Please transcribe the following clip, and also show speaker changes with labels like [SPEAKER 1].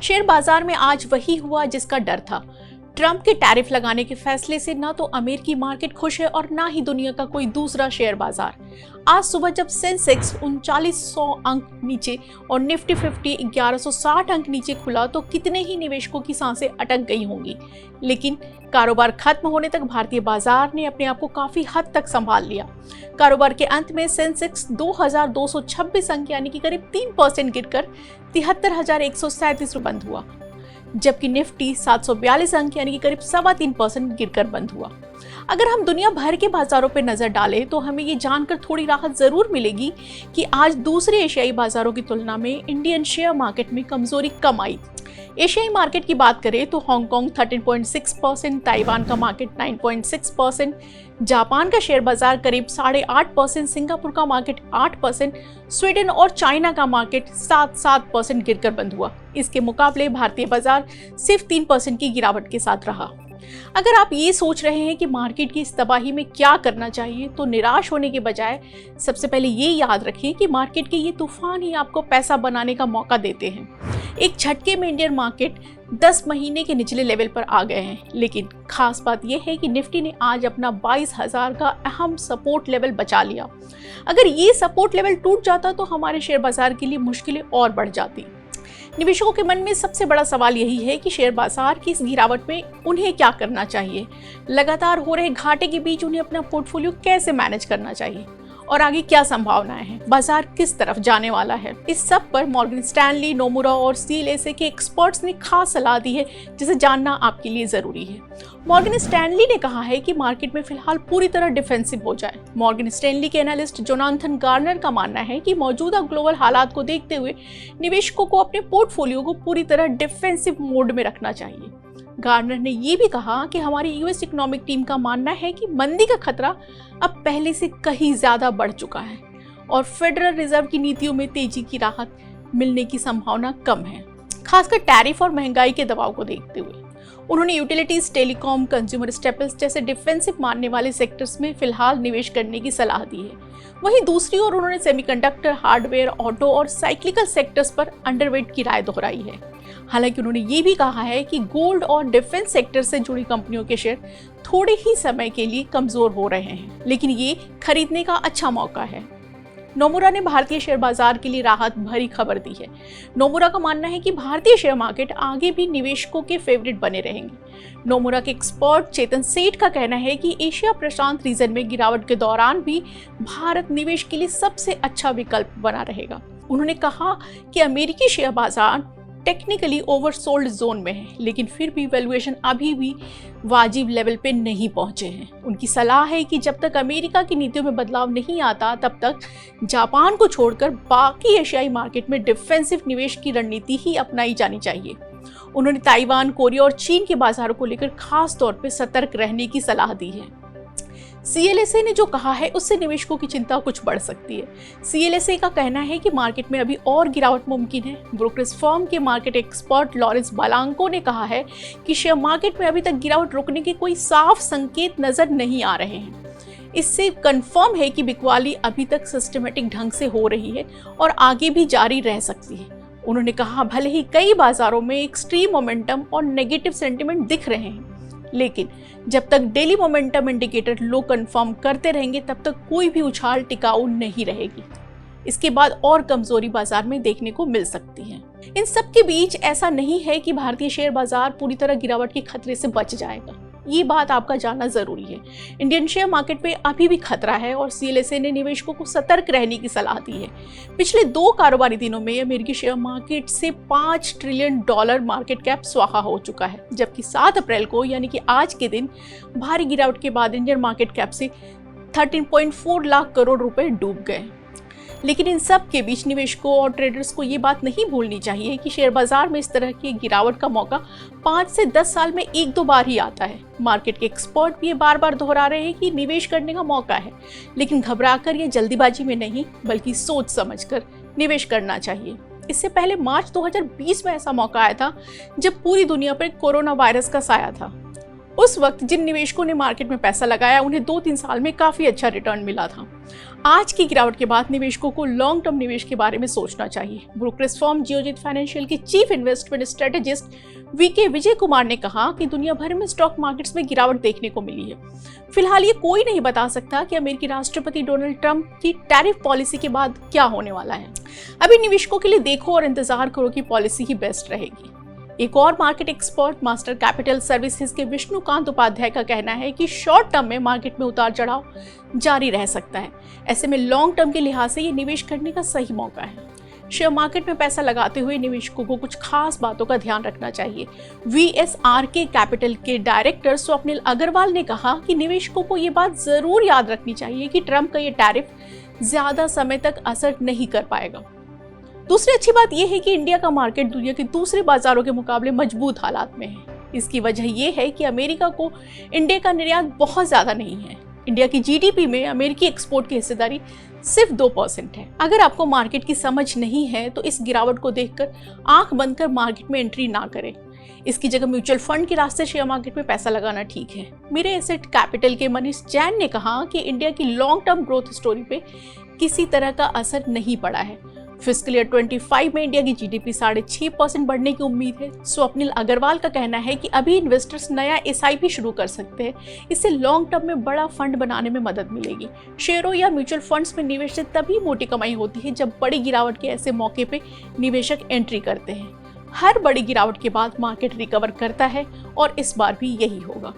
[SPEAKER 1] Share बाजार में आज वही हुआ जिसका डर था। ट्रंप के टैरिफ लगाने के फैसले से ना तो अमेरिकी मार्केट खुश है और ना ही दुनिया का कोई दूसरा शेयर बाजार। आज सुबह जब सेंसेक्स 3900 अंक नीचे और निफ्टी 50 1160 अंक नीचे खुला तो कितने ही निवेशकों की सांसें अटक गई होंगी। लेकिन कारोबार खत्म होने तक भारतीय बाजार ने अपने आप को काफी हद तक संभाल लिया। कारोबार के अंत में सेंसेक्स 2226 अंक यानी कि करीब 3% गिरकर 73,137 पर बंद हुआ, जबकि निफ्टी 742 अंक यानी कि करीब 3.25% गिरकर बंद हुआ। अगर हम दुनिया भर के बाजारों पर नजर डालें तो हमें ये जानकर थोड़ी राहत जरूर मिलेगी कि आज दूसरे एशियाई बाजारों की तुलना में इंडियन शेयर मार्केट में कमजोरी कम आई। एशियाई मार्केट की बात करें तो हांगकांग 13.6%, ताइवान का मार्केट 9.6%, जापान का शेयर बाजार करीब 8.5%, सिंगापुर का मार्केट 8%, स्वीडन और चाइना का मार्केट 7% गिरकर बंद हुआ। इसके मुकाबले भारतीय बाजार सिर्फ 3% की गिरावट के साथ रहा। अगर आप ये सोच रहे हैं कि मार्केट की इस तबाही में क्या करना चाहिए तो निराश होने के बजाय सबसे पहले ये याद रखें कि मार्केट के ये तूफान ही आपको पैसा बनाने का मौका देते हैं। एक झटके में इंडियन मार्केट 10 महीने के निचले लेवल पर आ गए हैं, लेकिन खास बात यह है कि निफ्टी ने आज अपना 22,000 का अहम सपोर्ट लेवल बचा लिया। अगर ये सपोर्ट लेवल टूट जाता तो हमारे शेयर बाजार के लिए मुश्किलें और बढ़ जाती। निवेशकों के मन में सबसे बड़ा सवाल यही है कि शेयर बाजार की इस गिरावट में उन्हें क्या करना चाहिए। लगातार हो रहे घाटे के बीच उन्हें अपना पोर्टफोलियो कैसे मैनेज करना चाहिए और आगे क्या संभावनाएं हैं, बाजार किस तरफ जाने वाला है। इस सब पर मॉर्गन स्टैनली, नोमुरा और CLSA के एक्सपर्ट्स ने खास सलाह दी है जिसे जानना आपके लिए जरूरी है। मॉर्गन स्टैनली ने कहा है कि मार्केट में फिलहाल पूरी तरह डिफेंसिव हो जाए। मॉर्गन स्टैनली के एनालिस्ट जोनाथन गार्नर का मानना है कि मौजूदा ग्लोबल हालात को देखते हुए निवेशकों को अपने पोर्टफोलियो को पूरी तरह डिफेंसिव मोड में रखना चाहिए। गार्नर ने यह भी कहा कि हमारी यूएस इकोनॉमिक टीम का मानना है कि मंदी का खतरा अब पहले से कहीं ज्यादा बढ़ चुका है और फेडरल रिजर्व की नीतियों में तेजी की राहत मिलने की संभावना कम है, खासकर टैरिफ और महंगाई के दबाव को देखते हुए। उन्होंने यूटिलिटीज, टेलीकॉम, कंज्यूमर स्टेपल्स जैसे डिफेंसिव मानने वाले सेक्टर्स में फिलहाल निवेश करने की सलाह दी है। वहीं दूसरी ओर उन्होंने सेमीकंडक्टर, हार्डवेयर, ऑटो और साइक्लिकल सेक्टर्स पर अंडरवेट की राय दोहराई है। हालांकि उन्होंने ये भी कहा है कि गोल्ड और डिफेंस सेक्टर से जुड़ी कंपनियों के शेयर थोड़े ही समय के लिए कमजोर हो रहे हैं, लेकिन ये खरीदने का अच्छा मौका है। नोमुरा ने भारतीय शेयर बाजार के लिए राहत भरी खबर दी है। नोमुरा का मानना है कि भारतीय शेयर मार्केट आगे भी निवेशकों के फेवरेट बने रहेंगे। नोमुरा के एक्सपर्ट चेतन सेठ का कहना है कि एशिया प्रशांत रीजन में गिरावट के दौरान भी भारत निवेश के लिए सबसे अच्छा विकल्प बना रहेगा। उन्होंने कहा कि अमेरिकी शेयर बाजार टेक्निकली ओवरसोल्ड जोन में है, लेकिन फिर भी वैल्यूएशन अभी भी वाजिब लेवल पे नहीं पहुंचे हैं। उनकी सलाह है कि जब तक अमेरिका की नीतियों में बदलाव नहीं आता तब तक जापान को छोड़कर बाकी एशियाई मार्केट में डिफेंसिव निवेश की रणनीति ही अपनाई जानी चाहिए। उन्होंने ताइवान, कोरिया और चीन के बाजारों को लेकर खास तौर पर सतर्क रहने की सलाह दी है। CLSA ने जो कहा है उससे निवेशकों की चिंता कुछ बढ़ सकती है। CLSA का कहना है कि मार्केट में अभी और गिरावट मुमकिन है। ब्रोकरेज फर्म के मार्केट एक्सपर्ट लॉरेंस बालांको ने कहा है कि शेयर मार्केट में अभी तक गिरावट रुकने के कोई साफ संकेत नजर नहीं आ रहे हैं। इससे कंफर्म है कि बिकवाली अभी तक सिस्टमेटिक ढंग से हो रही है और आगे भी जारी रह सकती है। उन्होंने कहा, भले ही कई बाजारों में एक्सट्रीम मोमेंटम और नेगेटिव सेंटिमेंट दिख रहे हैं, लेकिन जब तक डेली मोमेंटम इंडिकेटर लो कंफर्म करते रहेंगे तब तक कोई भी उछाल टिकाऊ नहीं रहेगी। इसके बाद और कमजोरी बाजार में देखने को मिल सकती है। इन सब के बीच ऐसा नहीं है कि भारतीय शेयर बाजार पूरी तरह गिरावट के खतरे से बच जाएगा। ये बात आपका जानना जरूरी है। इंडियन शेयर मार्केट में अभी भी खतरा है और CLSA ने निवेशकों को सतर्क रहने की सलाह दी है। पिछले 2 कारोबारी दिनों में अमेरिकी शेयर मार्केट से $5 ट्रिलियन मार्केट कैप स्वाहा हो चुका है, जबकि 7 अप्रैल को यानी कि आज के दिन भारी गिरावट के बाद इंडियन मार्केट कैप से 13.4 लाख करोड़ रुपए डूब गए। लेकिन इन सब के बीच निवेशकों और ट्रेडर्स को ये बात नहीं भूलनी चाहिए कि शेयर बाजार में इस तरह की गिरावट का मौका 5 से 10 साल में 1-2 बार ही आता है। मार्केट के एक्सपर्ट भी ये बार बार दोहरा रहे हैं कि निवेश करने का मौका है, लेकिन घबराकर या जल्दीबाजी में नहीं बल्कि सोच समझकर निवेश करना चाहिए। इससे पहले मार्च 2020 में ऐसा मौका आया था जब पूरी दुनिया पर कोरोना वायरस का साया था उस वक्त जिन निवेशकों ने मार्केट में पैसा लगाया उन्हें 2-3 साल में काफी अच्छा रिटर्न मिला था। आज की गिरावट के बाद निवेशकों को लॉन्ग टर्म निवेश के बारे में सोचना चाहिए। ब्रोकरेज फर्म जियोजीत फाइनेंशियल के chief investment strategist VK Vijay Kumar ने कहा कि दुनिया भर में स्टॉक मार्केट्स में गिरावट देखने को मिली है। फिलहाल ये कोई नहीं बता सकता कि अमेरिकी राष्ट्रपति डोनाल्ड ट्रंप की टैरिफ पॉलिसी के बाद क्या होने वाला है। अभी निवेशकों के लिए देखो और इंतजार करो कि पॉलिसी ही बेस्ट रहेगी। एक और market expert master capital services के विष्णुकांत उपाध्याय का कहना है कि शॉर्ट टर्म में मार्केट में उतार चढ़ाव जारी रह सकता है। ऐसे में लॉन्ग टर्म के लिहाज से ये निवेश करने का सही मौका है। शेयर मार्केट में पैसा लगाते हुए निवेशकों को कुछ खास बातों का ध्यान रखना चाहिए। VSRK कैपिटल के डायरेक्टर स्वप्निल अग्रवाल ने कहा कि निवेशकों को ये बात जरूर याद रखनी चाहिए कि ट्रंप का ये टैरिफ ज्यादा समय तक असर नहीं कर पाएगा। दूसरी अच्छी बात यह है कि इंडिया का मार्केट दुनिया के दूसरे बाजारों के मुकाबले मजबूत हालात में है। इसकी वजह यह है कि अमेरिका को इंडिया का निर्यात बहुत ज्यादा नहीं है। इंडिया की GDP में अमेरिकी एक्सपोर्ट की हिस्सेदारी सिर्फ 2% है। अगर आपको मार्केट की समझ नहीं है तो इस गिरावट को देखकर आंख बंद कर मार्केट में एंट्री ना करें। इसकी जगह म्यूचुअल फंड के रास्ते शेयर मार्केट में पैसा लगाना ठीक है। मेरे एसेट कैपिटल के मनीष जैन ने कहा कि इंडिया की लॉन्ग टर्म ग्रोथ स्टोरी पे किसी तरह का असर नहीं पड़ा है। फिस्कल ईयर 25 में इंडिया की GDP 6.5% बढ़ने की उम्मीद है। स्वप्निल अग्रवाल का कहना है कि अभी इन्वेस्टर्स नया SIP शुरू कर सकते हैं। इससे लॉन्ग टर्म में बड़ा फंड बनाने में मदद मिलेगी। शेयरों या म्यूचुअल फंड्स में निवेश से तभी मोटी कमाई होती है जब बड़ी गिरावट के ऐसे मौके पे निवेशक एंट्री करते हैं। हर बड़ी गिरावट के बाद मार्केट रिकवर करता है और इस बार भी यही होगा।